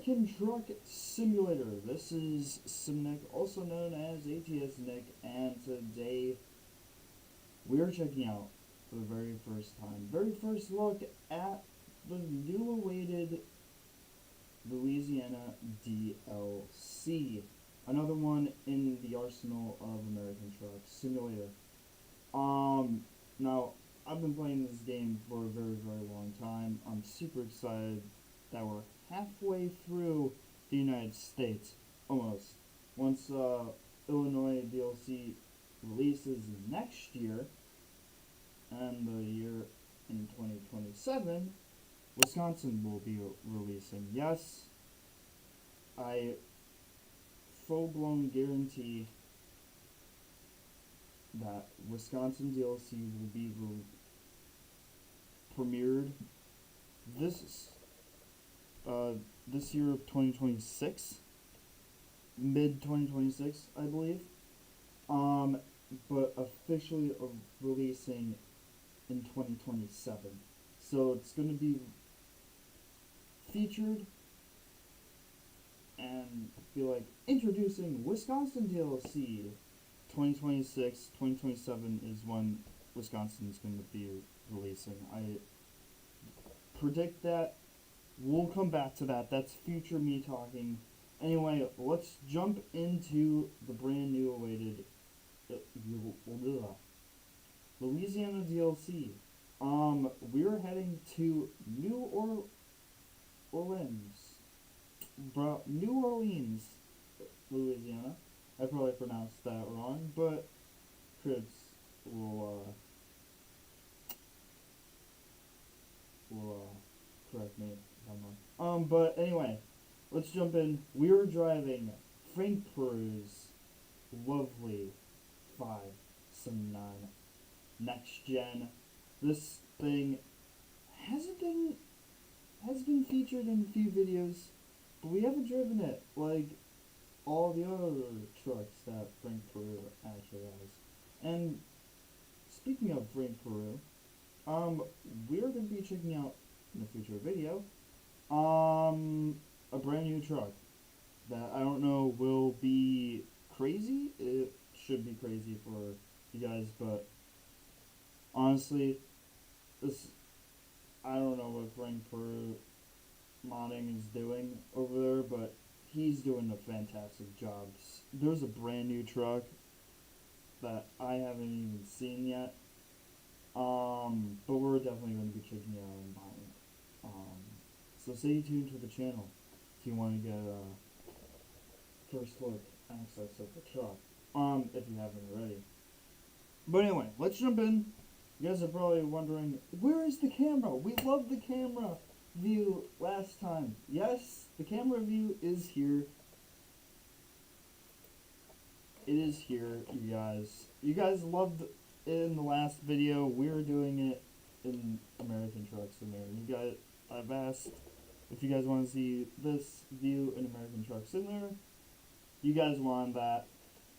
American Truck Simulator. This is SimNick, also known as ATS Nick, and today we're checking out, for the very first look at the new awaited Louisiana DLC. Another one in the arsenal of American Truck Simulator. Now, I've been playing this game for a very, very long time. I'm super excited that we're halfway through the United States, almost. Once Illinois DLC releases next year, and the year in 2027, Wisconsin will be releasing. Yes, I full-blown guarantee that Wisconsin DLC will be premiered this year of 2026, mid 2026, I believe. But officially releasing in 2027. So it's going to be featured and be like introducing Wisconsin DLC. 2026, 2027 is when Wisconsin is going to be releasing. I predict that. We'll come back to that. That's future me talking. Anyway, let's jump into the brand new awaited Louisiana DLC. We're heading to New Orleans, Louisiana. I probably pronounced that wrong, but Cribs will correct me if I'm wrong. But anyway, let's jump in. We are driving Frank Peru's lovely 579 next gen. This thing has been featured in a few videos, but we haven't driven it like all the other trucks that Frank Peru actually has. And speaking of Frank Peru, we're going to be checking out in a future video a brand new truck that I don't know will be crazy. It should be crazy for you guys, but honestly, I don't know what Frank Peru modding is doing over there, but he's doing a fantastic job. There's a brand new truck that I haven't even seen yet, but we're definitely going to be checking it out and buying it. So stay tuned to the channel if you want to get a first look access of the truck, if you haven't already. But anyway, let's jump in. You guys are probably wondering, where is the camera? We loved the camera view last time. Yes, the camera view is here. It is here, you guys. You guys loved it in the last video. We're doing it in American Truck Simulator. You guys, I've asked if you guys want to see this view in American Truck Simulator. You guys want that.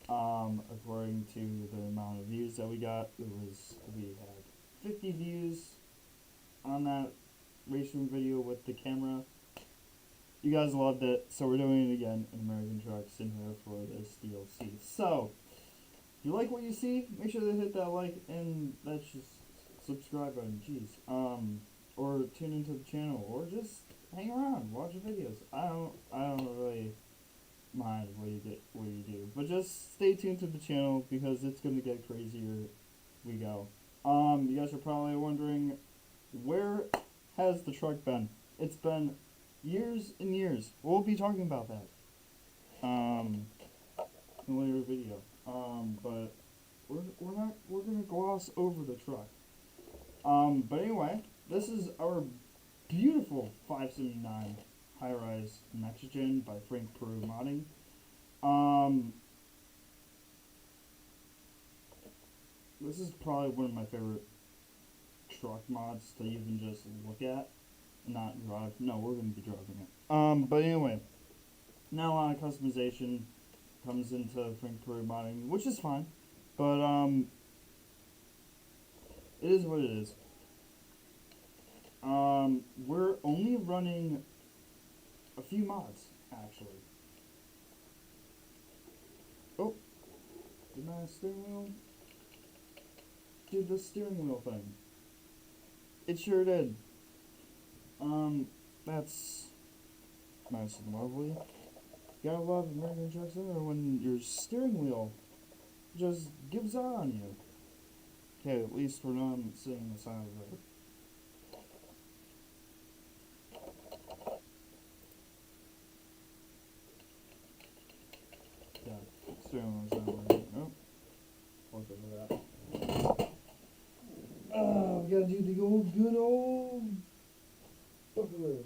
According to the amount of views that we got, we had 50 views on that race room video with the camera. You guys loved it, so we're doing it again in American Truck Simulator for this DLC. So, if you like what you see, make sure to hit that like and that's just subscribe button, jeez. Or tune into the channel, or just hang around, watch the videos. I don't really mind what you do, but just stay tuned to the channel because it's gonna get crazier we go. You guys are probably wondering, where has the truck been? It's been years and years. We'll be talking about that in a later video. But we're gonna gloss over the truck. But anyway, this is our beautiful 579 high-rise next gen by Frank Peru modding. This is probably one of my favorite truck mods to even just look at, not drive. No, we're going to be driving it. But anyway, now a lot of customization comes into Frank Peru modding, which is fine, but it is what it is. We're only running a few mods, actually. Oh, did my steering wheel do the steering wheel thing? It sure did. That's nice and lovely. Gotta love American trucks in there when your steering wheel just gives out on you. Okay, at least we're not sitting the side of the road. Yeah, steering wheel's not working. Oh, look over that. Oh, we gotta do the old, good old buckaroo.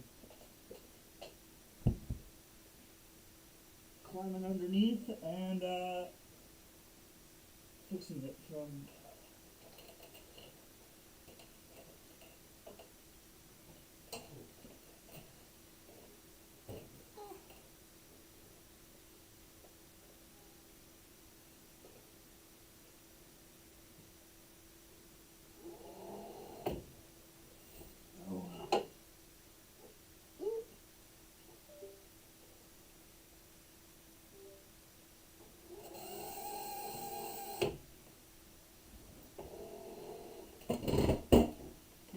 Climbing underneath and fixing it from.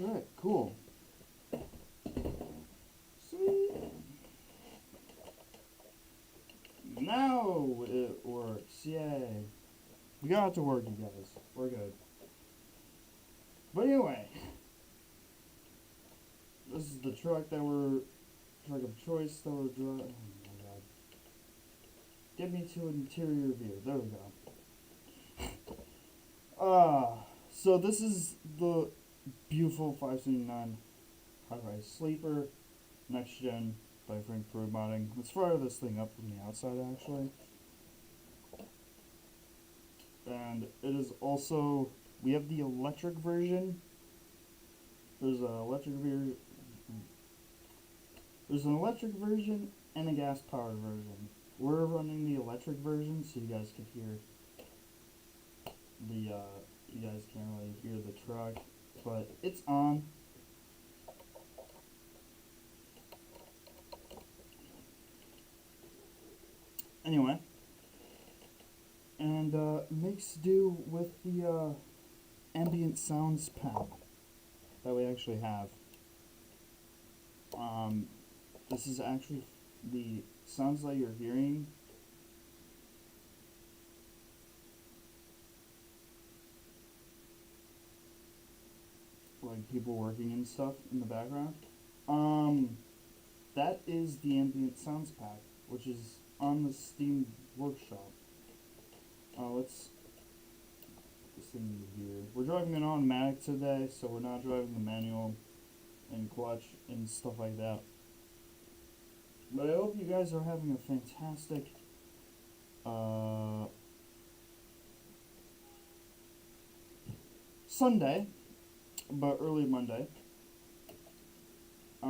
Alright, cool. Sweet. Now it works. Yay. We got it to work, you guys. We're good. But anyway, this is the truck of choice that we're driving. Oh my god. Get me to interior view. There we go. So this is the beautiful 579 high-rise sleeper, next gen by Frank Pro Modding. Let's fire this thing up from the outside, actually. And it is also, we have the electric version. There's an electric version and a gas powered version. We're running the electric version so you guys can hear the you guys can't really hear the truck, but it's on. Anyway, and makes do with the ambient sounds pack that we actually have. This is actually the sounds that you're hearing. Like people working and stuff in the background. That is the ambient sounds pack, which is on the Steam Workshop. Let's put this thing in gear. We're driving an automatic today, so we're not driving the manual and clutch and stuff like that. But I hope you guys are having a fantastic Sunday, but early Monday. I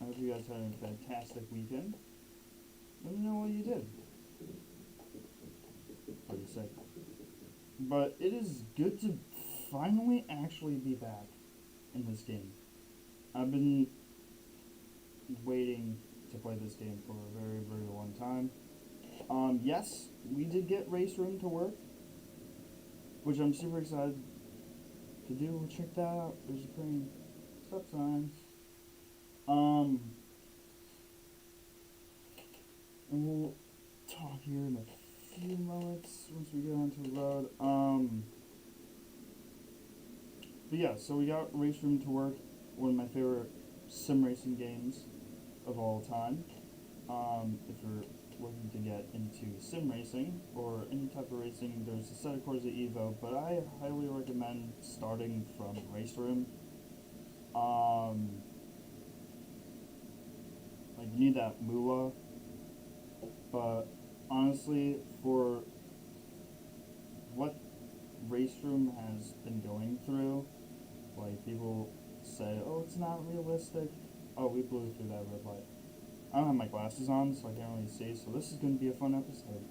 hope you guys had a fantastic weekend. Let me know what you did. Pretty sick. But it is good to finally actually be back in this game. I've been waiting to play this game for a very, very long time. Yes, we did get Race Room to work, which I'm super excited to do. Check that out. There's a crane. Stop signs. And we'll talk here in a few moments once we get onto the road. But yeah, so we got Race Room to work, one of my favorite sim racing games of all time. If you're looking to get into sim racing or any type of racing, there's a set of courses at Evo, but I highly recommend starting from Race Room. Like you need that moolah, but honestly, for what Race Room has been going through, like people say, oh, it's not realistic. Oh, we blew through that red light. I don't have my glasses on, so I can't really see, so this is going to be a fun episode.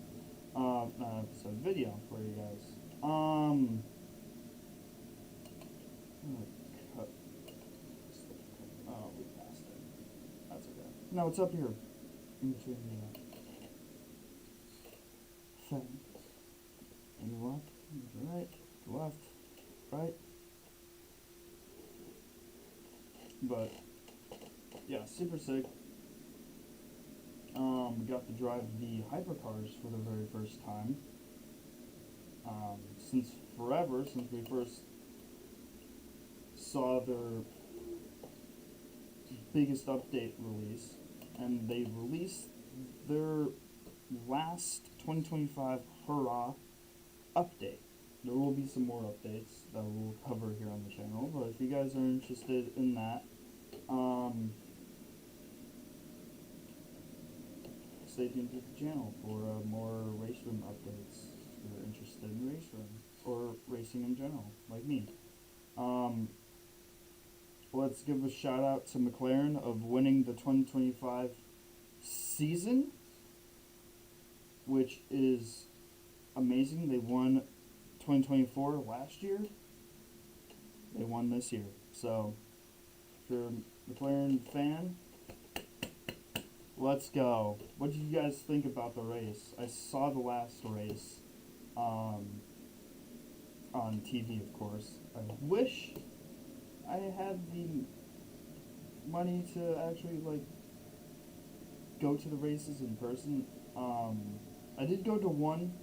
Video for you guys. I'm gonna cut. Oh, we passed it. That's okay. No, it's up here. in between the fence. And the left, and the right, the left, right. But yeah, super sick. Got to drive the hypercars for the very first time. Since forever, since we first saw their biggest update release, and they released their last 2025 hurrah update. There will be some more updates that we'll cover here on the channel, but if you guys are interested in that, stay tuned to the channel for more race room updates if you're interested in race room or racing in general, like me. Let's give a shout out to McLaren of winning the 2025 season, which is amazing. They won 2024 last year. They won this year. So, if you're a McLaren fan, let's go. What did you guys think about the race? I saw the last race on TV, of course. I wish I had the money to actually, like, go to the races in person. I did go to one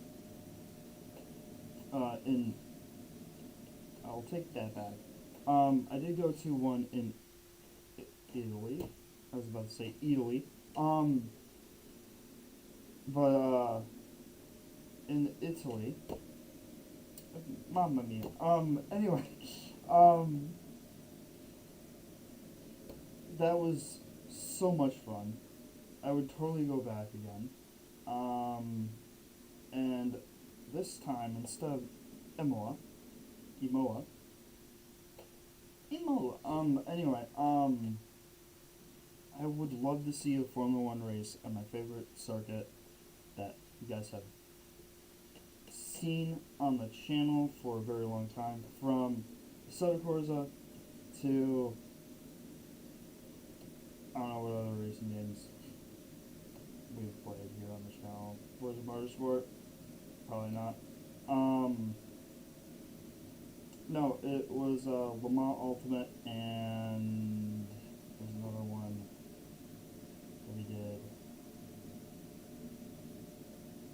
I'll take that back. I did go to one in Italy. I was about to say Italy. But in Italy, mamma mia. Anyway, that was so much fun. I would totally go back again. And this time, instead of Imola, anyway, I would love to see a Formula 1 race on my favorite circuit that you guys have seen on the channel for a very long time, from Soda Corsa to, I don't know what other racing games we've played here on the channel. Forza Motorsport? Probably not. No, it was Le Mans Ultimate, and there's another one that we did.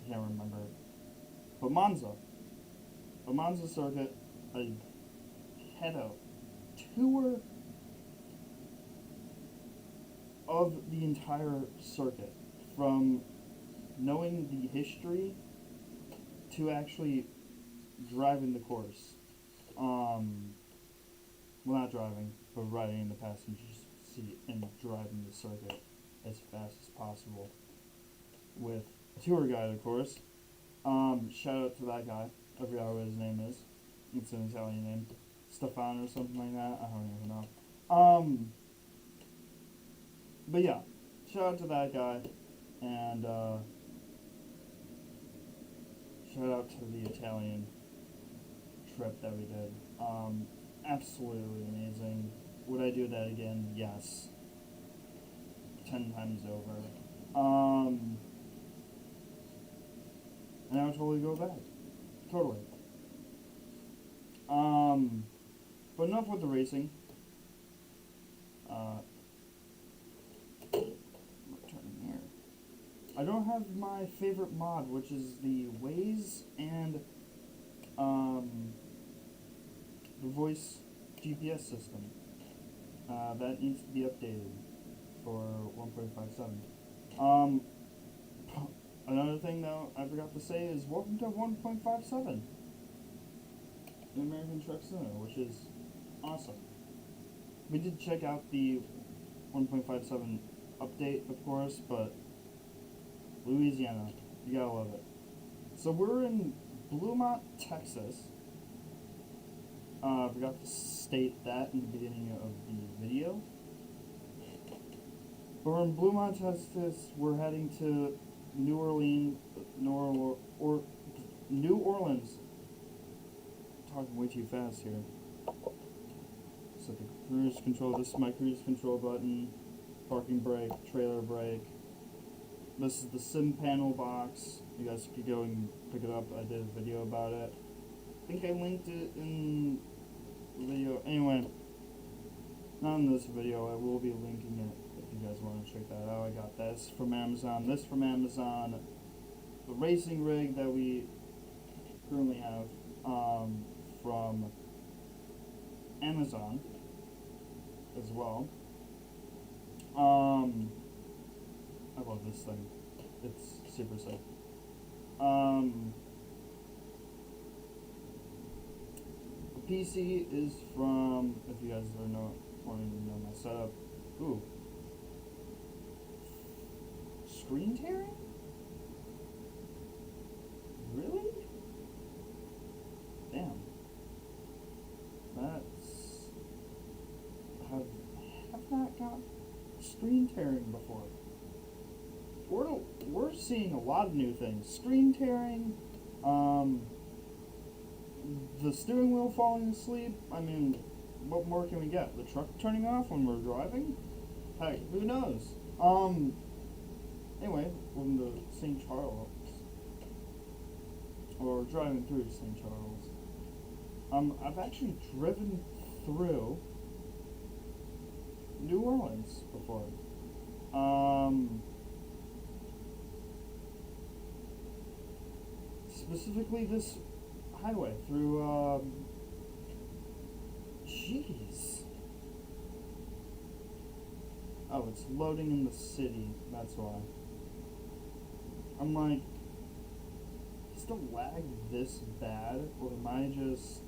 I can't remember. But Monza. The Monza circuit, I had a tour of the entire circuit, from knowing the history to actually driving the course. Well, not driving, but riding in the passenger seat and driving the circuit as fast as possible with a tour guide, of course. Shout out to that guy. I forgot what his name is. It's an Italian name. Stefan or something like that. I don't even know. But yeah, shout out to that guy. And shout out to the Italian trip that we did. Absolutely amazing. Would I do that again? Yes. 10 times over. And I would totally go back. Totally. But enough with the racing. Turning here. I don't have my favorite mod, which is the Waze and the voice GPS system. That needs to be updated for 1.57. Another thing though I forgot to say is welcome to 1.57 in American Truck Center, which is awesome. We did check out the 1.57 update, of course, but Louisiana, you gotta love it. So we're in Bluemont, Texas. I forgot to state that in the beginning of the video. But we're in Bluemont, Texas. We're heading to New Orleans. Talking way too fast here. So the cruise control. This is my cruise control button. Parking brake, trailer brake. This is the sim panel box. You guys could go and pick it up. I did a video about it. I think I linked it in the video. Anyway, not in this video. I will be linking it if you guys want to check that out. I got this from Amazon. This from Amazon. The racing rig that we currently have from Amazon as well. I love this thing. It's super sick. The PC is from, if you guys are wanting to know my setup. Ooh. Screen tearing? Really? Damn. That's... Have not got screen tearing before. We're seeing a lot of new things. Screen tearing, the steering wheel falling asleep. I mean, what more can we get? The truck turning off when we're driving? Heck, who knows? Anyway, welcome to St. Charles. Or driving through St. Charles. I've actually driven through New Orleans before. Specifically this highway through, jeez. Oh, it's loading in the city, that's why. I'm like, is the lag this bad, or am I just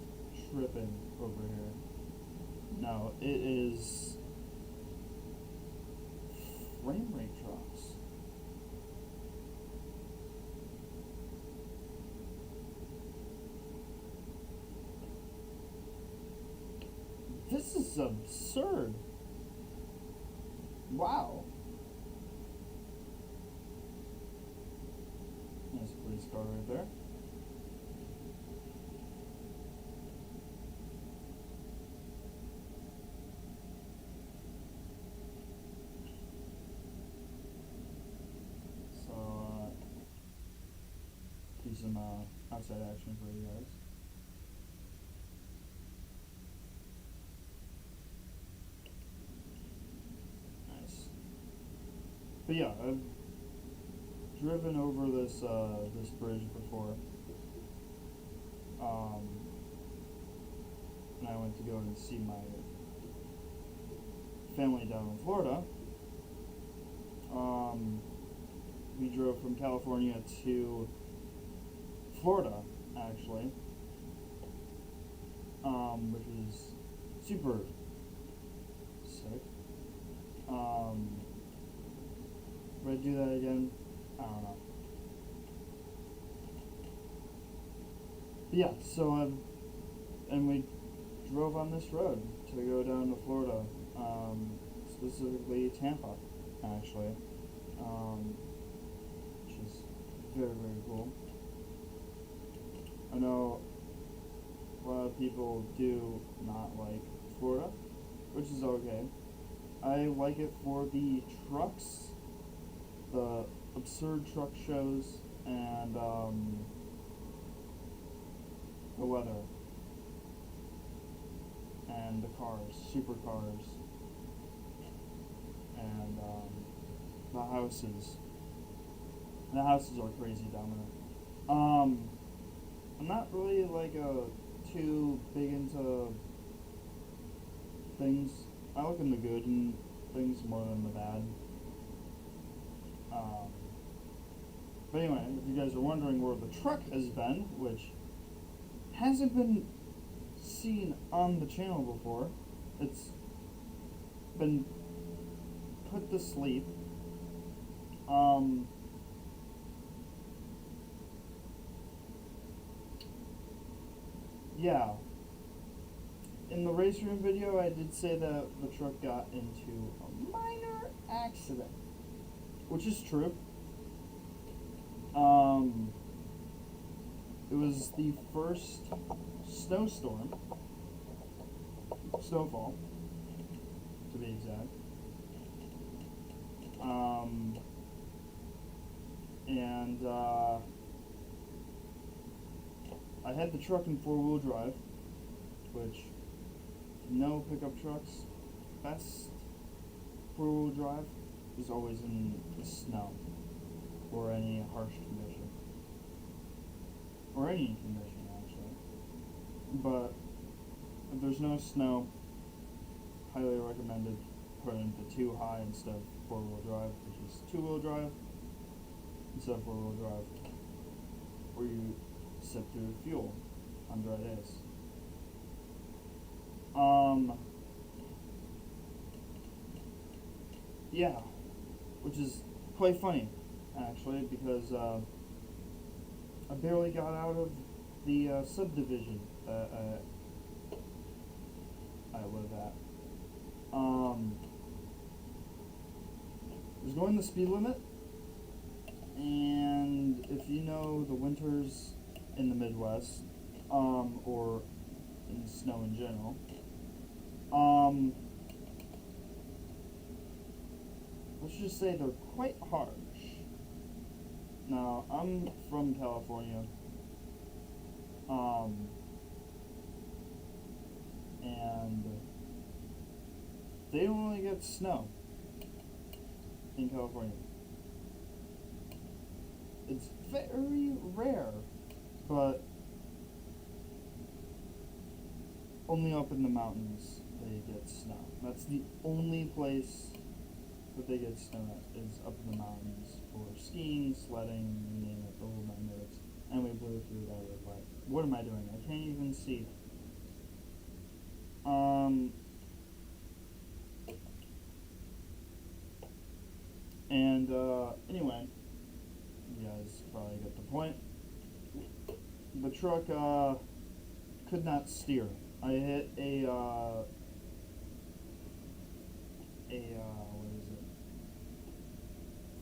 tripping over here? No, it is frame rate drops. This is absurd. Wow. There's a police car right there. So, do some outside action for you guys. But yeah, I've driven over this this bridge before. And I went to go and see my family down in Florida. We drove from California to Florida, actually, which is super sick. Would I do that again? I don't know. But yeah, so and we drove on this road to go down to Florida, specifically Tampa, actually, which is very, very cool. I know a lot of people do not like Florida, which is okay. I like it for the trucks, the absurd truck shows, and the weather, and the cars, supercars, and the houses. The houses are crazy down there. I'm not really like too big into things. I look in the good in things more than the bad. But anyway, if you guys are wondering where the truck has been, which hasn't been seen on the channel before, it's been put to sleep. Yeah. In the race room video, I did say that the truck got into a minor accident, which is true. It was the first snowstorm, snowfall, to be exact. and I had the truck in 4-wheel drive, which, no pickup trucks, best 4-wheel drive is always in the snow or any harsh condition, or any condition actually. But if there's no snow, highly recommended put into 2-high instead of 4-wheel drive, which is 2-wheel drive instead of 4-wheel drive, where you sit through fuel on dry days. Yeah, which is quite funny, actually, because I barely got out of the subdivision that I live at. I was going the speed limit, and if you know the winters in the Midwest, or in snow in general, let's just say they're quite harsh. Now, I'm from California, and they don't really get snow in California. It's very rare, but only up in the mountains they get snow. That's the only place that they get snow at, is up in the mountains for skiing, sledding, you name it, the whole 9 yards. And we blew through that red light. What am I doing? I can't even see. Anyway, you guys probably get the point. The truck, could not steer. I hit what is it?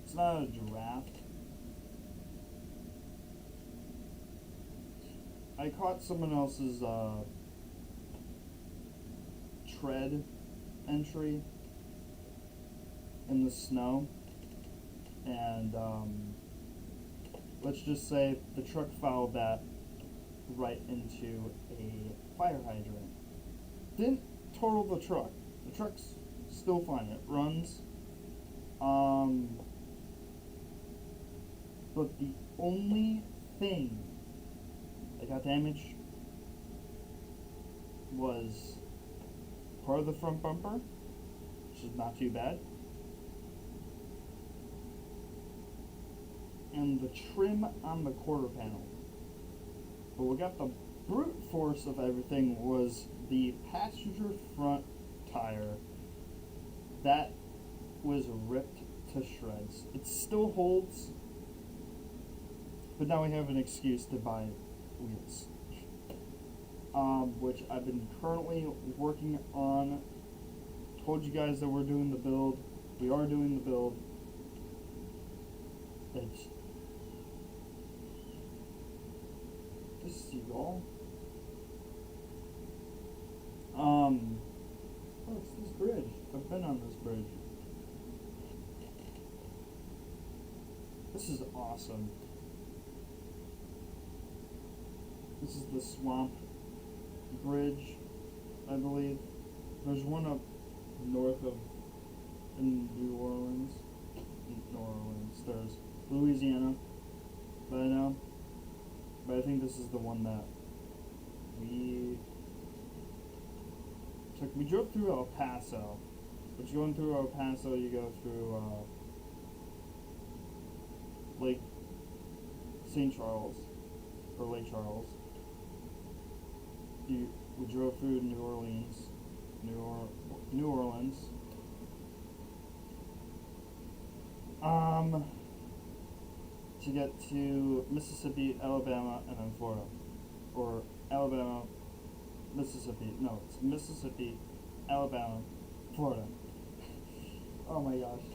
It's not a giraffe. I caught someone else's, tread entry in the snow, and let's just say the truck followed that right into a fire hydrant. Didn't total the truck. The truck's still fine. It runs. But the only thing that got damaged was part of the front bumper, which is not too bad, and the trim on the quarter panel. But what got the brute force of everything was the passenger front tire. That was ripped to shreds. It still holds, but now we have an excuse to buy wheels. Which I've been currently working on. Told you guys that we're doing the build. We are doing the build. It's this seagull. Oh, it's this bridge. I've been on this bridge. This is awesome. This is the swamp bridge, I believe. There's one up north of in New Orleans. There's Louisiana that I know. But I think this is the one that we took. We drove through El Paso. But going through El Paso, you go through Lake St. Charles, or Lake Charles. We drove through New Orleans, to get to Mississippi, Alabama, and then Florida, or Alabama, Mississippi. No, it's Mississippi, Alabama, Florida. Oh my gosh.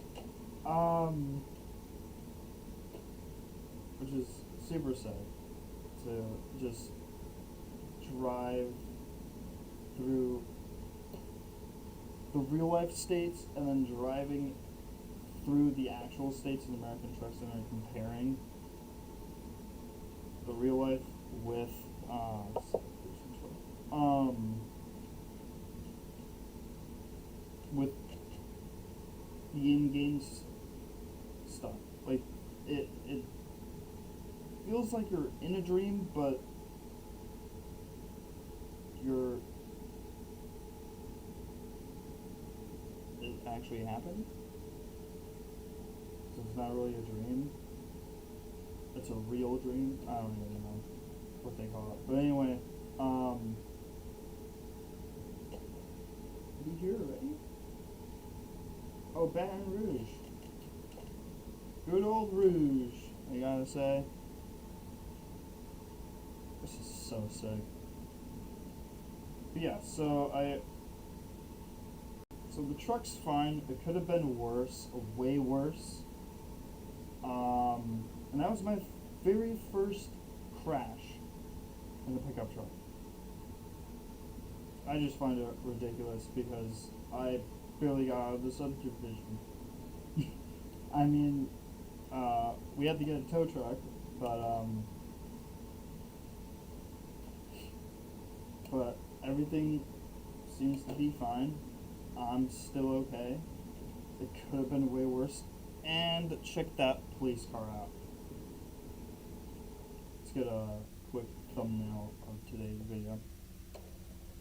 Which is super sad to just drive through the real life states and then driving through the actual states in American trucks and then comparing the real life with um with the in-game stuff. Like it feels like you're in a dream, but you're it actually happened. So it's not really a dream. It's a real dream. I don't even know what they call it. But anyway, you here already? Oh, Baton Rouge. Good old Rouge, I gotta say. This is so sick. But yeah, so the truck's fine. It could have been worse, way worse. And that was my very first crash in a pickup truck. I just find it ridiculous because I barely got out of the subdivision. I mean, we had to get a tow truck, but everything seems to be fine. I'm still okay. It could have been way worse. And check that police car out. Let's get a quick thumbnail of today's video.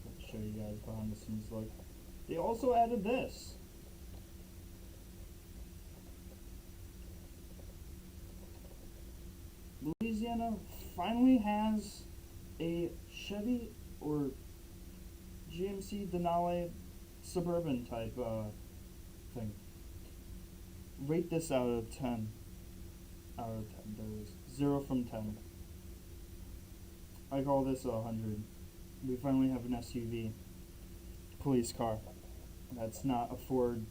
Let's show you guys behind the scenes look. They also added this. Louisiana finally has a Chevy or GMC Denali Suburban type thing. Rate this out of 10. Out of 10, there is 0 from 10. I call this 100. We finally have an SUV police car. That's not a Ford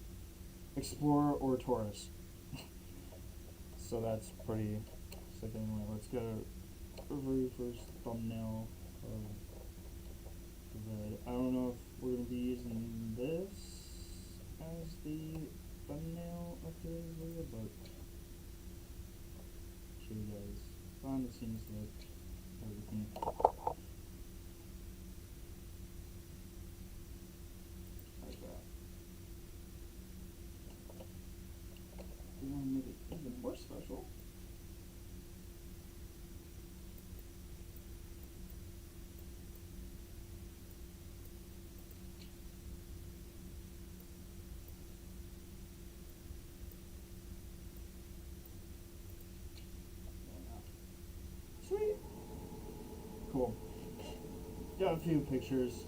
Explorer or Taurus. So that's pretty sick. Anyway, let's get a very first thumbnail of the vid. I don't know if we're going to be using this as the thumbnail of today's video, but show you guys behind the scenes look, everything. Like that. We want to make it even more special. Sweet. Cool. Got a few pictures.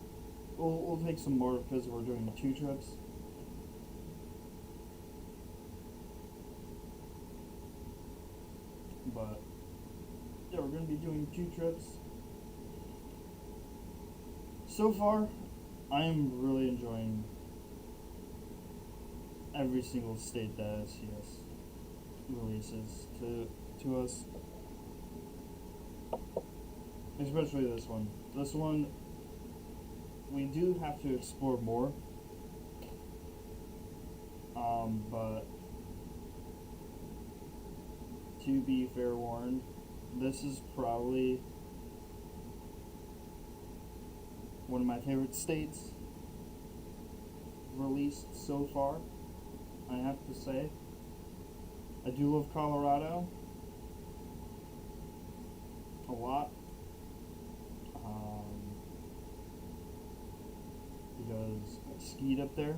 We'll take some more because we're doing 2 trips. But yeah, we're gonna be doing 2 trips. So far, I am really enjoying every single state that SCS releases to us. Especially this one. This one, we do have to explore more. But to be fair warned, this is probably one of my favorite states released so far. I have to say, I do love Colorado a lot. Because I skied up there.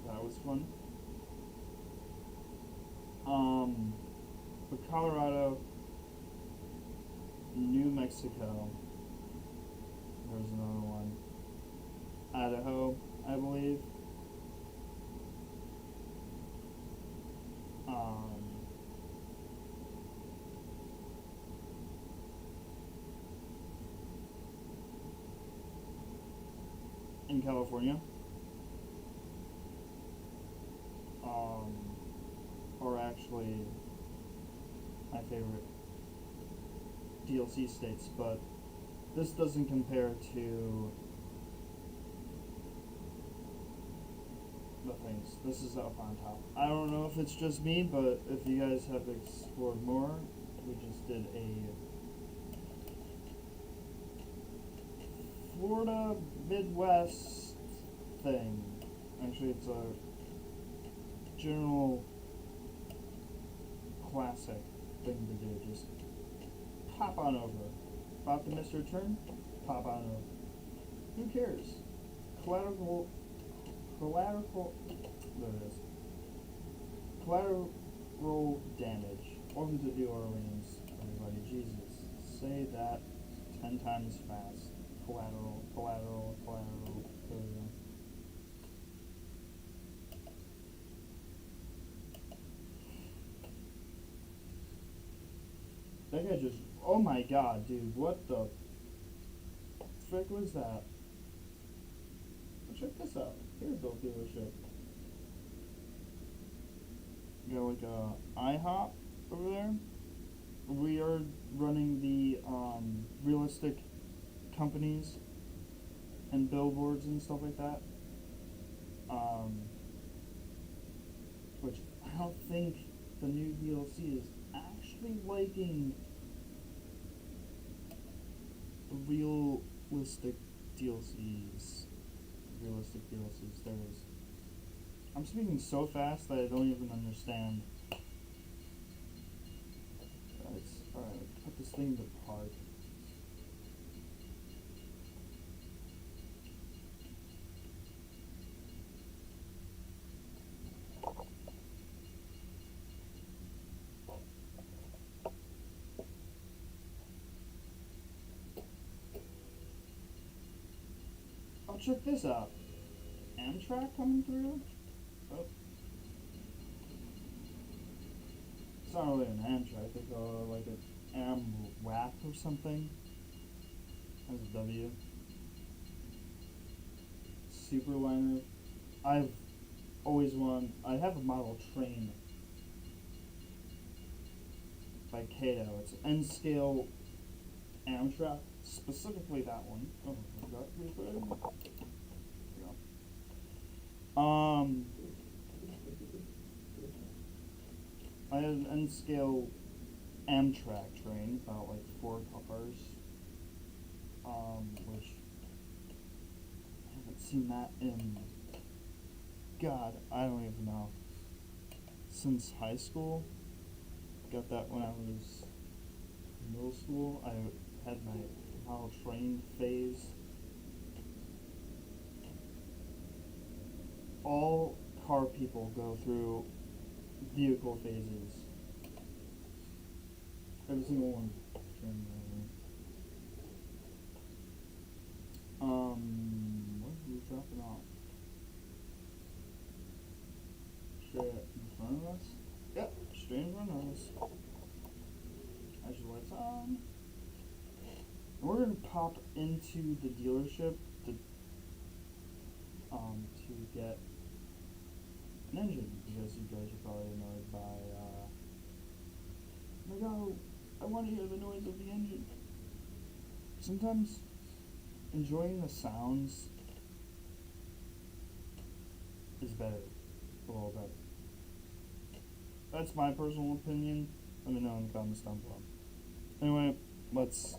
That was fun. But Colorado, New Mexico, there's another one. Idaho, I believe. In California, or actually my favorite DLC states, but this doesn't compare to the things. This is up on top. I don't know if it's just me, but if you guys have explored more, we just did a Florida Midwest thing. Actually, it's a general classic thing to do. Just pop on over. About to miss your turn, pop on over. Who cares? Collateral, there it is. Collateral damage. Welcome to New Orleans, everybody. Jesus, say that 10 times fast. Collateral. There we go. That guy just, oh my god, dude, what the frick was that? Well, check this out. Here's a dealership. You got like a IHOP over there. We are running the realistic companies and billboards and stuff like that. Which I don't think the new DLC is actually liking the realistic DLCs. There is. I'm speaking so fast that I don't even understand. Alright, put this thing to park. Oh, check this out. Amtrak coming through? Oh. It's not really an Amtrak, they call it like an Amwap or something. That's a W. Superliner. I've always wanted, I have a model train by Kato. It's an N-scale Amtrak, specifically that one. Oh, I forgot to put it in there. I had an N-scale Amtrak train, about like 4 cars, which I haven't seen that in, God, I don't even know, since high school. Got that when I was in middle school. I had my model train phase. All car people go through vehicle phases. Every single one. What are we dropping off? Straight in front of us? Yep, straight in front of us. As your lights on. And we're gonna pop into the dealership to get an engine, because you guys are probably annoyed by, oh my god, I want to hear the noise of the engine. Sometimes enjoying the sounds is better, a little better. That's my personal opinion. Let me know in the comments down below. Anyway, let's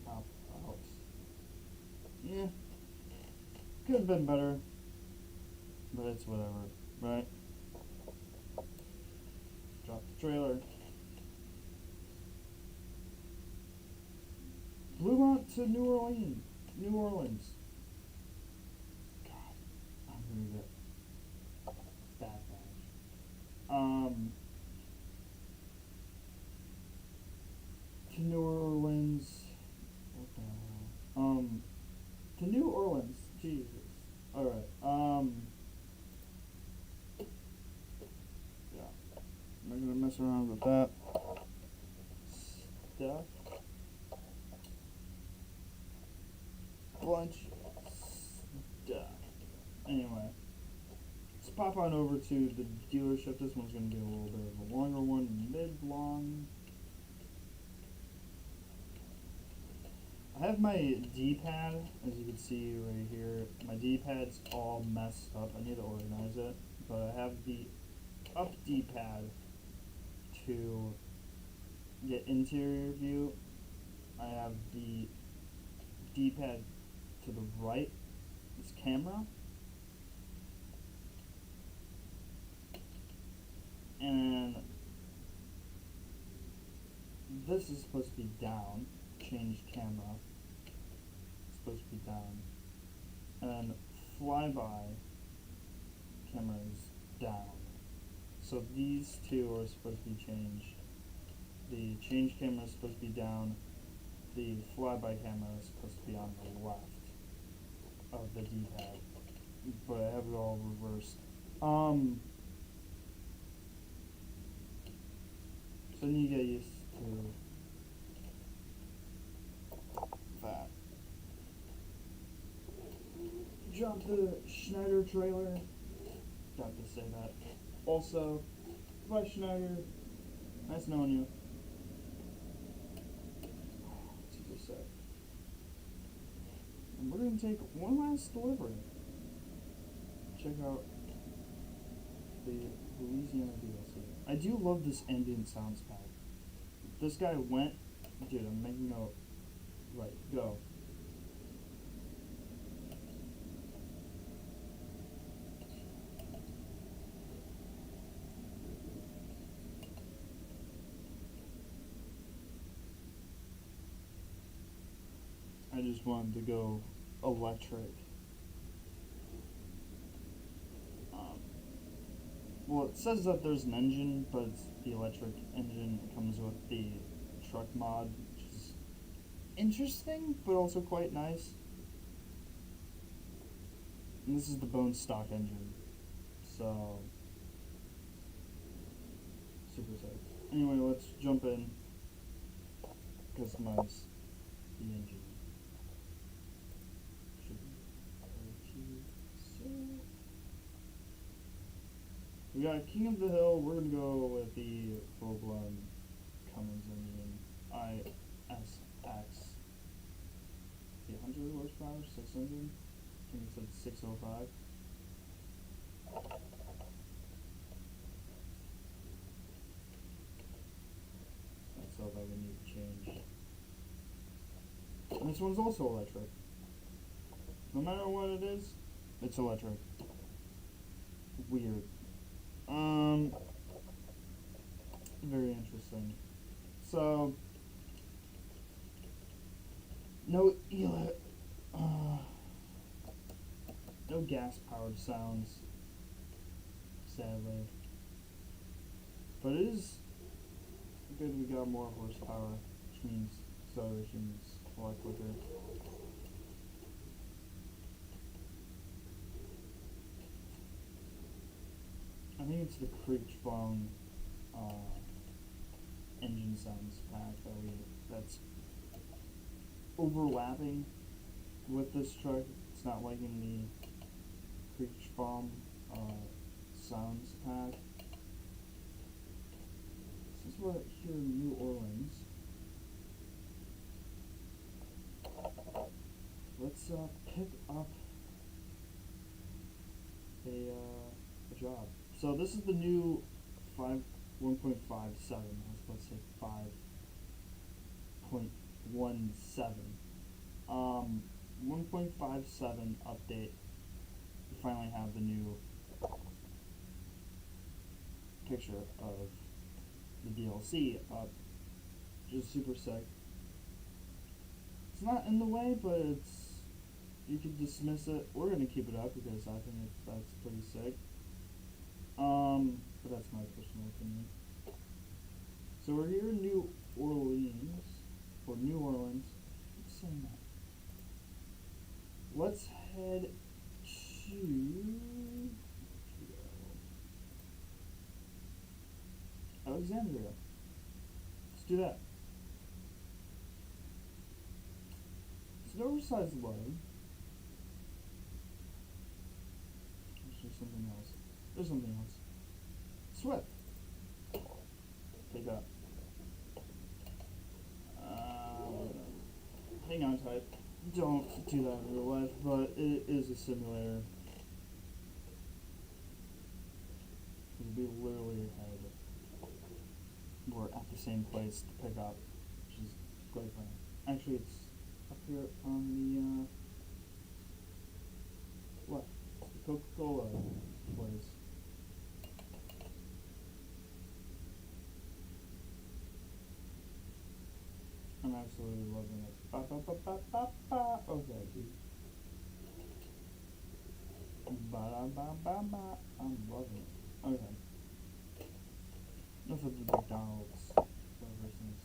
hop out. Yeah, could have been better, but it's whatever, right? Drop the trailer. Bluemont to New Orleans. God, I'm gonna get that badge. To New Orleans. What the hell? To New Orleans. Jesus. Alright, yeah. I'm not gonna mess around with that stuff. Bunch stuff. Anyway, let's pop on over to the dealership. This one's gonna be a little bit of a longer one, mid-long. I have my D-pad, as you can see right here. My D-pad's all messed up. I need to organize it. But I have the up D-pad to get interior view. I have the D-pad to the right is camera, and this is supposed to be down. Change camera. It's supposed to be down, and then flyby camera is down. So these two are supposed to be changed. The change camera is supposed to be down. The flyby camera is supposed to be on the left of the D-pad, but I have it all reversed. So you get used to that. Jump to the Schneider trailer. Got to say that. Also, bye Schneider. Nice knowing you. Super sick. And we're gonna take one last delivery. Check out the Louisiana DLC. I do love this ambient sounds pack. This guy went, dude, I'm making note. Right, go. I just wanted to go electric. Well, it says that there's an engine, but it's the electric engine. It comes with the truck mod, which is interesting, but also quite nice. And this is the bone stock engine, so super sick. Anyway, let's jump in, customize the engine. Should be pretty sick. We got King of the Hill. We're gonna go with the full-blown Cummins engine. ISX 800 horsepower, 600. I think it said 605. That's all that we need to change. And this one's also electric. No matter what it is, it's electric. Weird. Very interesting. So, no gas-powered sounds, sadly. But it is good we got more horsepower, which means acceleration's a lot quicker. I think it's the Creech-Bong engine sounds pack that's overlapping with this truck. It's not like in the Creech-Bong sounds pack. Since we're here in New Orleans, let's pick up a job. So this is the new 1.57. I was about to say 5.17. 1.57 update. We finally have the new picture of the DLC up, which is super sick. It's not in the way, but you could dismiss it. We're gonna keep it up because I think that's pretty sick. But that's my personal opinion. So we're here in New Orleans. Keep saying that. Let's head to Alexandria. Let's do that. It's an oversized load. There's something else. There's something else. Swift. Take up. Hang on tight. Don't do that in real life, but it is a simulator. We literally we're at the same place to pick up, which is great fun. Actually, it's up here on the what? The Coca-Cola place. I'm absolutely loving it. Ba, ba, ba, ba, ba, ba. Okay, dude. Ba, da, ba, ba, ba. I'm loving it. Okay. Enough of the McDonald's celebrations.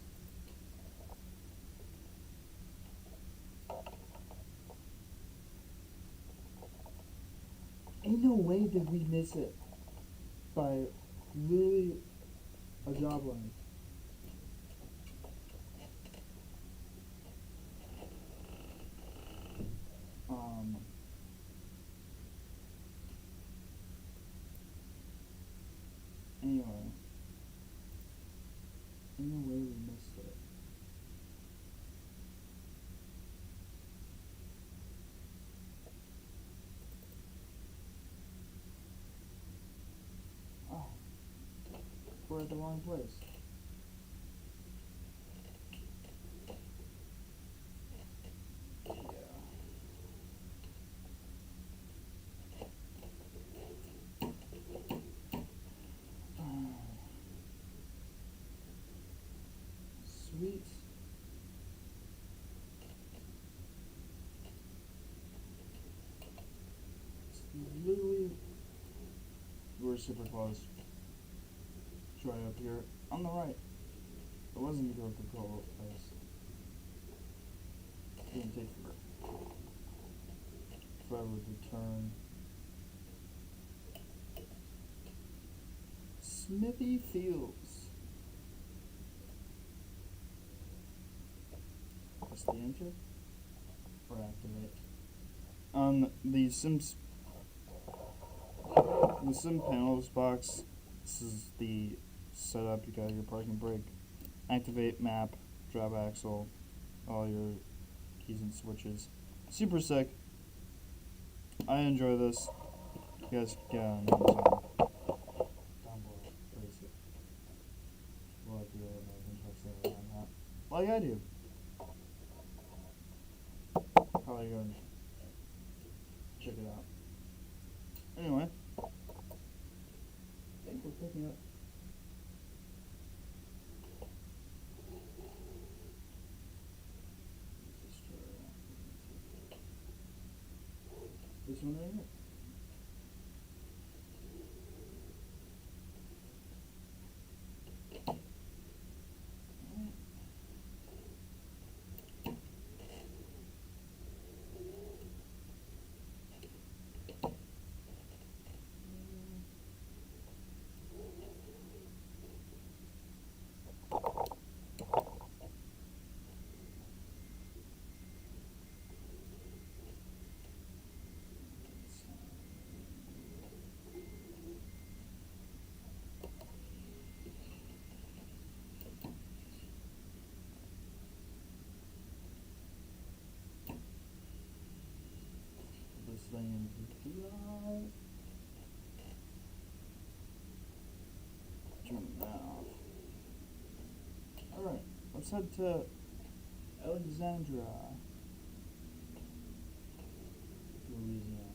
Ain't no way did we miss it by literally a job line. Anyway, ain't no way we missed it. Oh, we're at the wrong place. Sweet. It's literally, we're super close. It's right up here on the right. It wasn't the Coca-Cola place. It didn't take forever to turn. Smithy Fields. Press the enter or activate. On the Sim panels box, this is the setup. You got your parking brake, activate map, drive axle, all your keys and switches. Super sick. I enjoy this. You guys can get on Amazon. Down below. Praise it. Well, if you're American Truck Simulator on that. Like I do. Probably go and check it out. Anyway. I think we're picking up. This one right here. This thing into drive. Turn that off. Alright, let's head to Alexandria, Louisiana.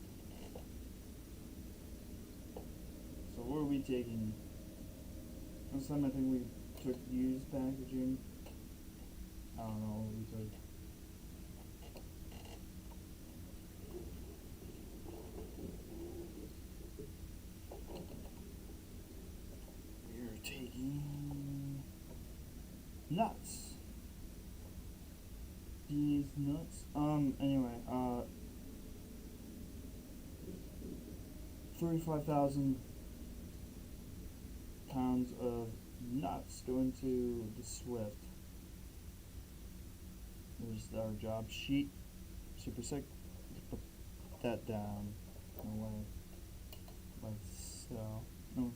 So where are we taking? Last time I think we took used packaging. I don't know what we took. We're taking nuts. These nuts. Anyway, 35,000 pounds of nuts going to the Swift. There's our job sheet. Super sick. Put that down. No way. Like so. No.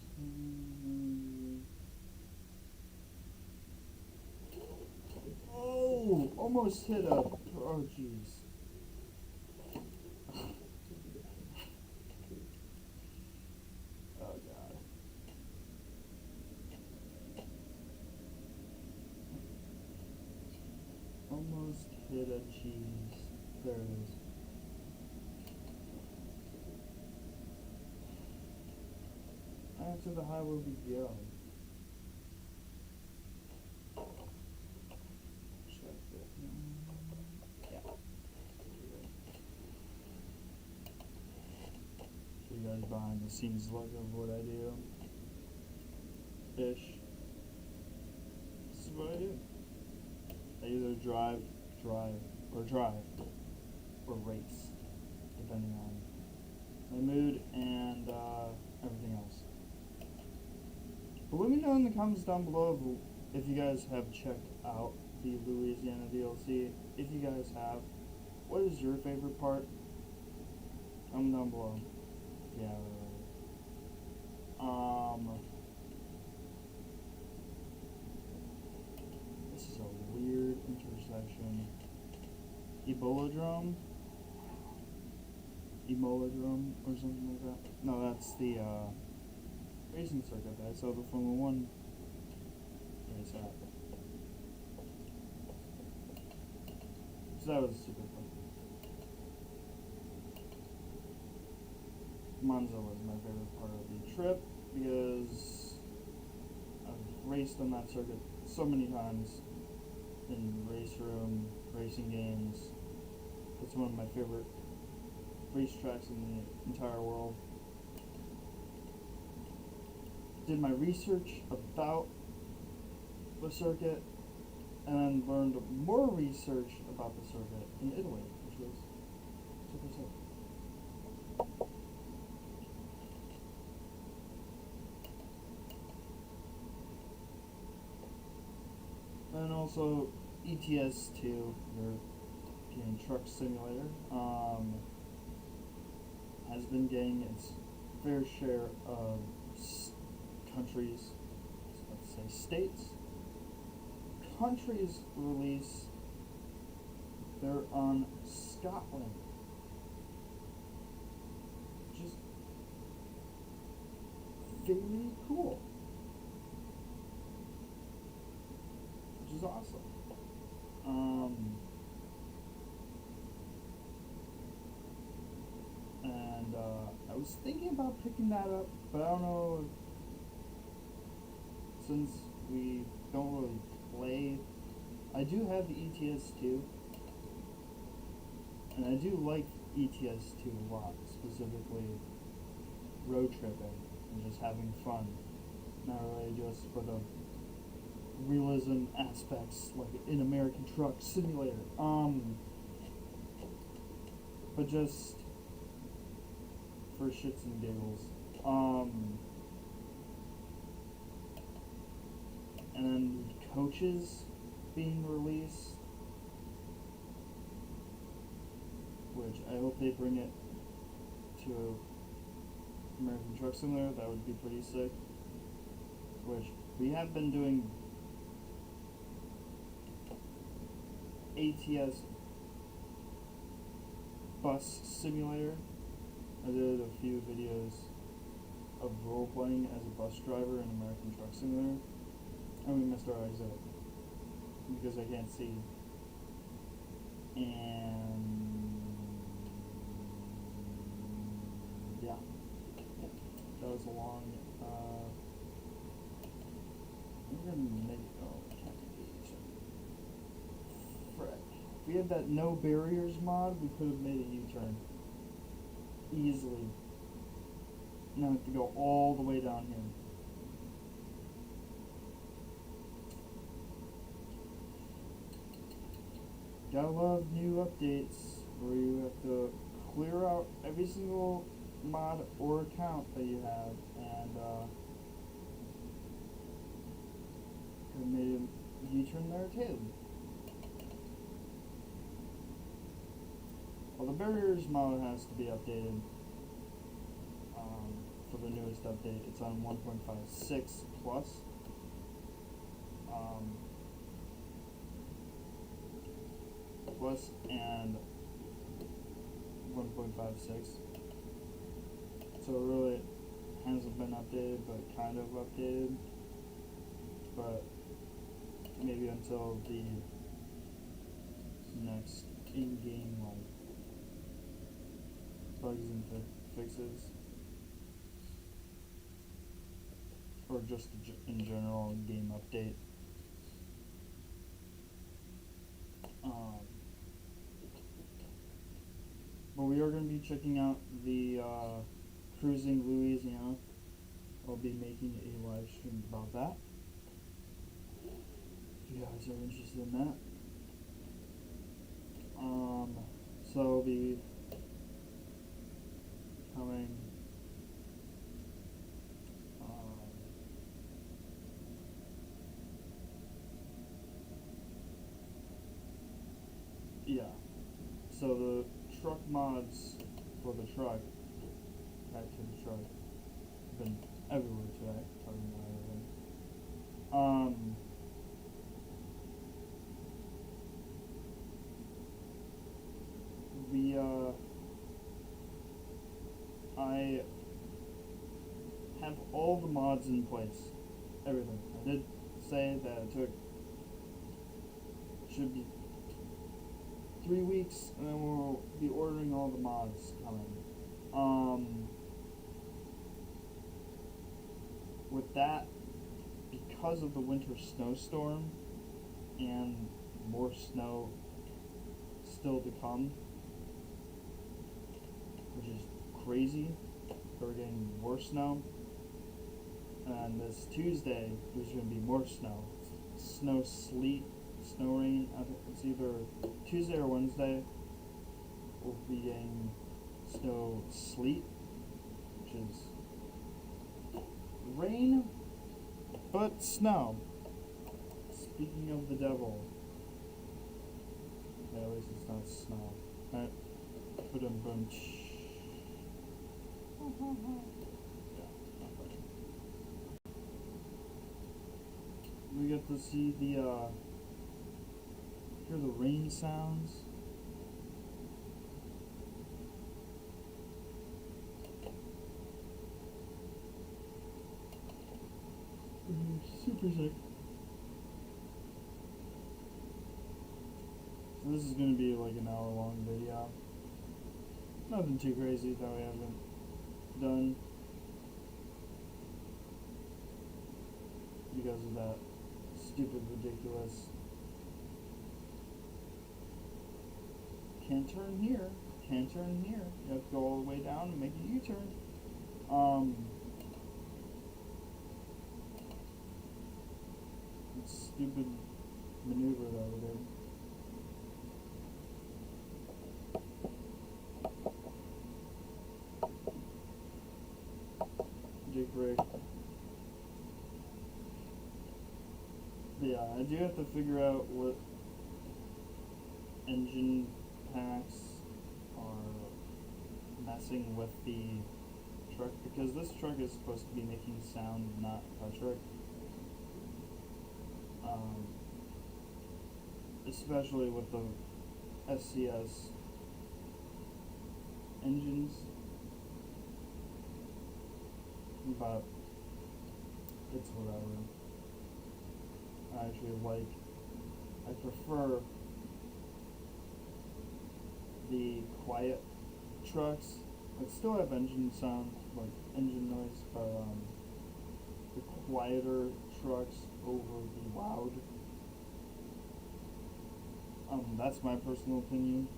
Oh! Almost hit a. Oh, jeez. Oh, God. Almost Cheddar cheese. There it is. After the highway we go. Check it. Yeah. So you guys behind the scenes look of what I do. Ish. This is what I do. I either drive, or race, depending on my mood and everything else. But let me know in the comments down below if you guys have checked out the Louisiana DLC. If you guys have, what is your favorite part? Comment down below. Yeah. This is a weird intersection. Ebolodrome or something like that. No, that's the racing circuit that I saw the Formula 1 race at. So that was super fun. Monza was my favorite part of the trip because I've raced on that circuit so many times in race room, racing games. It's one of my favorite racetracks in the entire world. Did my research about the circuit and then learned more research about the circuit in Italy, which was super sick. And also ETS2, European Truck Simulator, has been getting its fair share of countries, let's say states. Countries release their on Scotland, which is very cool. Which is awesome. And I was thinking about picking that up, but I don't know, since we don't really play. I do have the ETS2, and I do like ETS2 a lot, specifically road tripping and just having fun. Not really just for the realism aspects like in American Truck Simulator. But just for shits and giggles. And then coaches being released, which I hope they bring it to American Truck Simulator. That would be pretty sick. Which we have been doing ATS Bus Simulator. I did a few videos of role playing as a bus driver in American Truck Simulator, and we missed our exit because I can't see. And yeah, that was a long. We're gonna make frick. If we had that no barriers mod, we could have made a U-turn easily. Now I have to go all the way down here. Gotta love new updates where you have to clear out every single mod or account that you have, and could have made a U-turn there too. Well, the barriers mod has to be updated for the newest update. It's on 1.56 plus. Plus and 1.56. So it really hasn't been updated, but kind of updated. But maybe until the next in-game like bugs and fixes, or just in general game update. But we are going to be checking out the cruising Louisiana. I'll be making a live stream about that, if you guys are interested in that. So I'll be coming yeah, so the truck mods for the truck, back to the truck, been everywhere today, talking about everything. I have all the mods in place, everything. I did say that it should be 3 weeks, and then we'll be ordering all the mods coming. With that, because of the winter snowstorm and more snow still to come, which is crazy, we're getting more snow, and this Tuesday there's going to be more snow, sleet, snow rain. I think it's either Tuesday or Wednesday we'll be getting snow, sleet, which is rain but snow. Speaking of the devil, yeah, at least it's not snow. Alright, put in boom. Yeah, not funny. We get to see the hear the rain sounds. Super sick. So this is going to be like an hour-long video. Nothing too crazy that we haven't done because of that stupid, ridiculous can't turn here, can't turn here. You have to go all the way down and make a U-turn. Stupid maneuver that we did. Jake brake. But yeah, I do have to figure out what engine packs are messing with the truck, because this truck is supposed to be making sound, not electric. Especially with the SCS engines, but it's whatever. I prefer the quiet trucks that still have engine sound, like engine noise, but the quieter trucks over the loud. That's my personal opinion.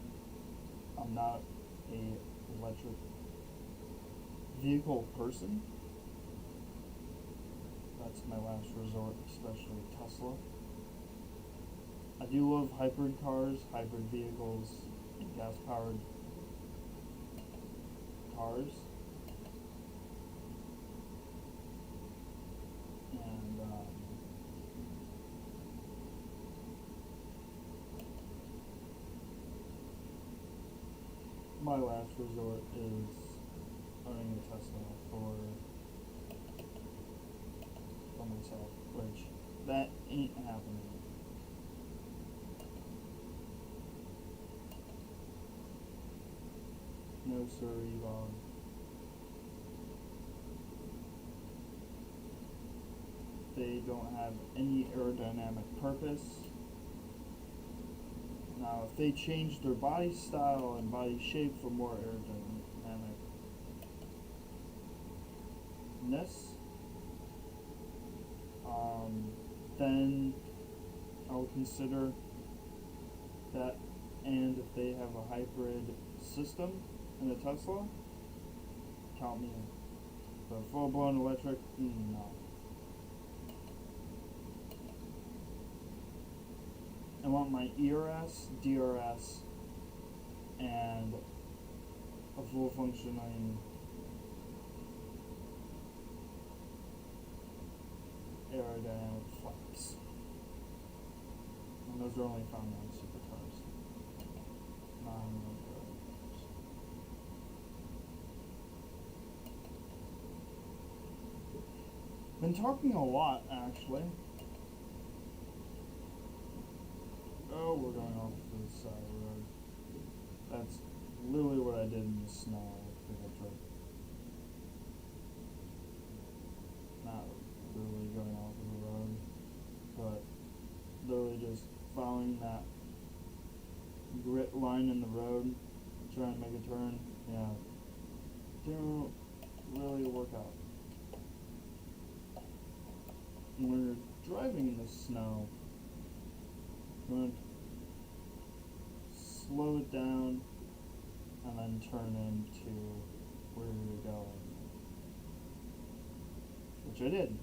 I'm not a electric vehicle person. That's my last resort, especially Tesla. I do love hybrid cars, hybrid vehicles, and gas-powered cars. And my last resort is owning a Tesla for myself, which that ain't happening. No siree, Bob. They don't have any aerodynamic purpose. Now, if they change their body style and body shape for more aerodynamicness, then I will consider that. And if they have a hybrid system in a Tesla, count me in. But full-blown electric, no. I want my ERS, DRS, and a full functioning aerodynamic flaps. And those are only found on supercars, not on regular cars. Been talking a lot, actually. Oh, we're going off to the side of the road. That's literally what I did in the snow with the pickup truck. Not really going off of the road, but literally just following that grit line in the road, trying to make a turn. Yeah, didn't really work out. When you're driving in the snow, you want to slow it down and then turn into where you're going, which I did.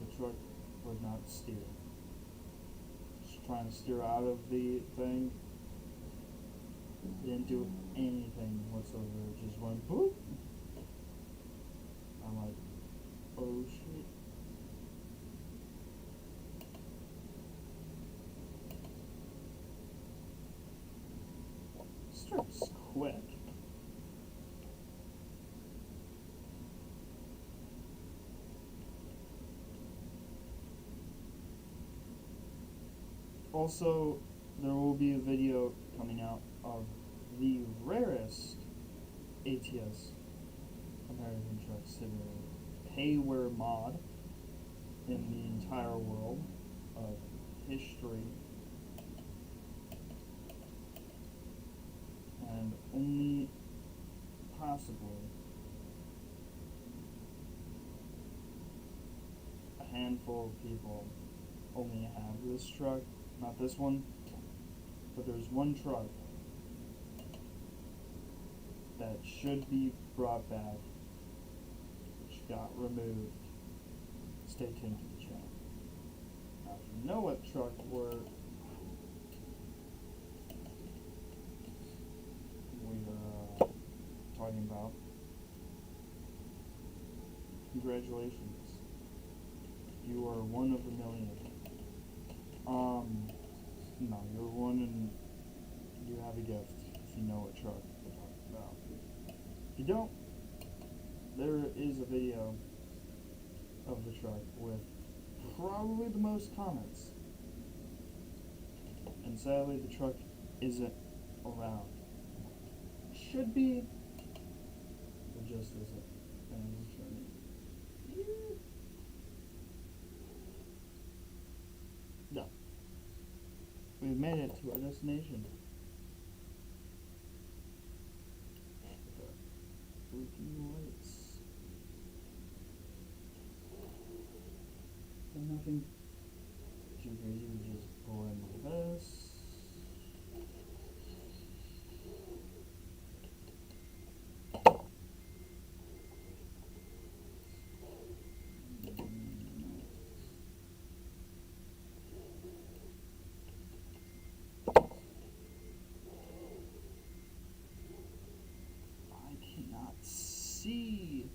The truck would not steer. Just trying to steer out of the thing. Didn't do anything whatsoever. It just went boop. I'm like, oh shit. Starts quick. Also, there will be a video coming out of the rarest ATS American Truck Simulator payware mod in the entire world of history. And only possibly a handful of people only have this truck. Not this one, but there's one truck that should be brought back, which got removed. Stay tuned to the channel. Now, if you know what truck we're talking about, congratulations. You are one of a million. No, you're one and you have a gift if you know what truck we're talking about. If you don't, there is a video of the truck with probably the most comments. And sadly, the truck isn't around. Should be, but just isn't. And we're turning. No. We've made it to our destination. Blinking lights. And nothing too crazy, we just pull in this. See.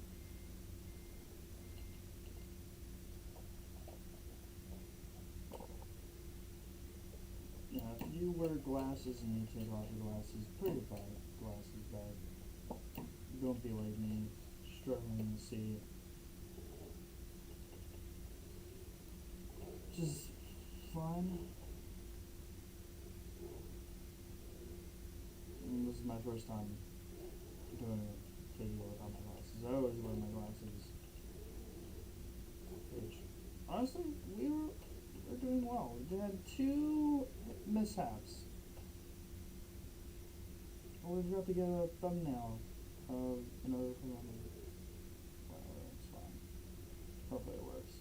Yeah, if you wear glasses and you take off your glasses, put your glasses back. Don't be like me, struggling to see. Just fun. And this is my first time doing it. Video without my glasses. I always wear my glasses. Which, honestly, we're doing well. We had 2 mishaps Oh, we forgot to get a thumbnail of another phenomenon. Whatever, it's fine. Hopefully it works.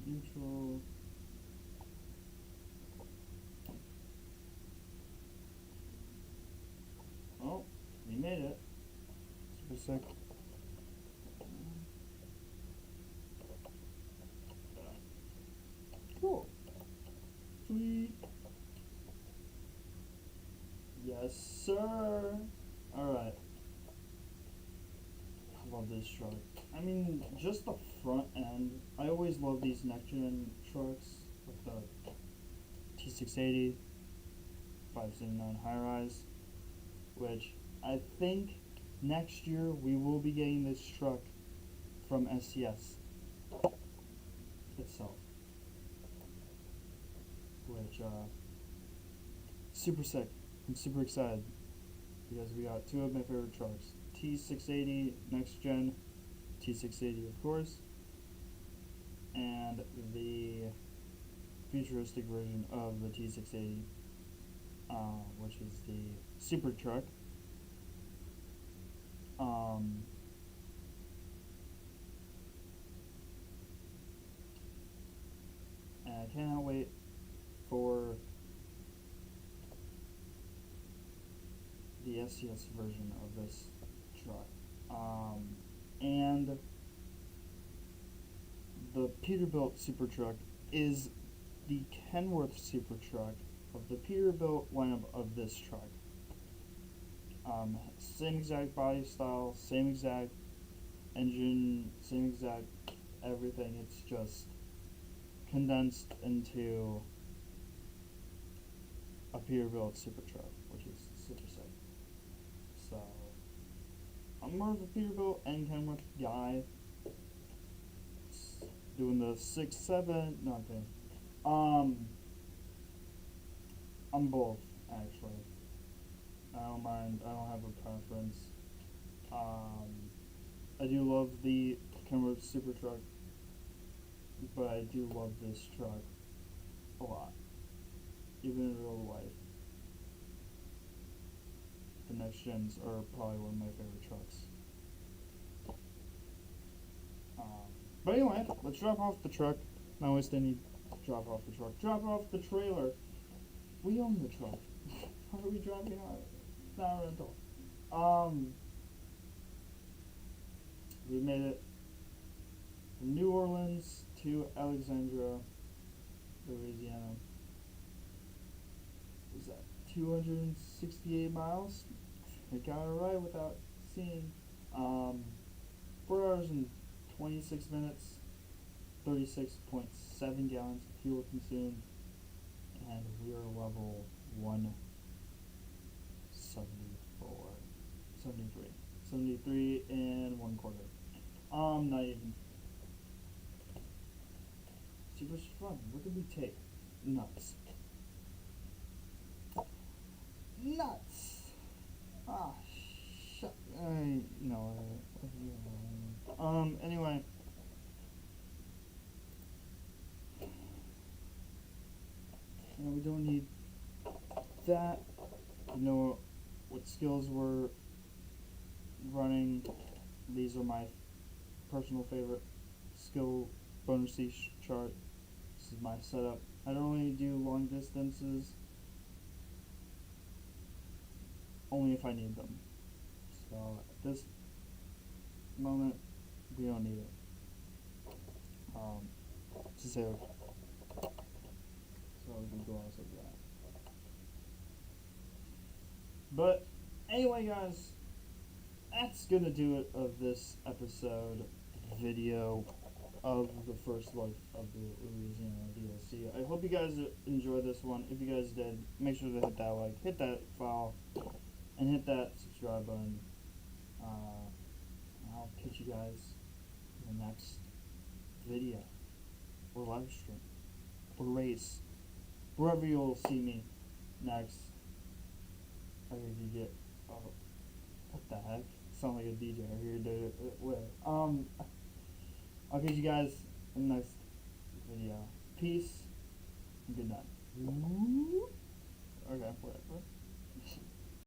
Neutral. Oh, we made it. Super sick. Cool. Sweet. Yes, sir. Alright. I love this truck. I mean, just the front end. I always love these next gen trucks with the T680, 579 high rise, which I think next year we will be getting this truck from SCS itself, which super sick. I'm super excited because we got two of my favorite trucks, T680 next gen, T680 of course, and the futuristic version of the T680, which is the super truck. And I cannot wait for the SCS version of this truck. And the Peterbilt super truck is the Kenworth super truck of the Peterbilt lineup of this truck. Same exact body style, same exact engine, same exact everything. It's just condensed into a Peterbilt super truck, which is super sick. So I'm more of a Peterbilt and Kenworth guy. Doing the 6.7. No, I'm kidding. I'm both actually. I don't mind. I don't have a preference. I do love the Kenworth super truck, but I do love this truck a lot, even in real life. The next gens are probably one of my favorite trucks. But anyway, let's drop off the truck. Not waste any. Drop off the truck. Drop off the trailer. We own the truck. How are we dropping off? It's not a rental. We made it from New Orleans to Alexandria, Louisiana. Was that 268 miles? I got it right without seeing. 4 hours and 26 minutes, 36.7 gallons of fuel consumed, and we are level 174, 73 and 1/4. Not even. Super fun. What did we take? Nuts. Nuts. Ah, shut. No. Anyway. We don't need that. You know what skills we're running. These are my personal favorite skill bonus chart. This is my setup. I don't really do long distances, only if I need them. So at this moment, we don't need it. To say, so we can gloss over that. But anyway, guys, that's gonna do it of this episode video of the first look of the Louisiana DLC. I hope you guys enjoyed this one. If you guys did, make sure to hit that like, hit that follow, and hit that subscribe button. I'll catch you guys in the next video, or live stream, or race, wherever you'll see me next. I think you get Oh, what the heck? Sound like a DJ over here, dude. Whatever. I'll catch you guys in the next video. Peace and good night. Okay, whatever.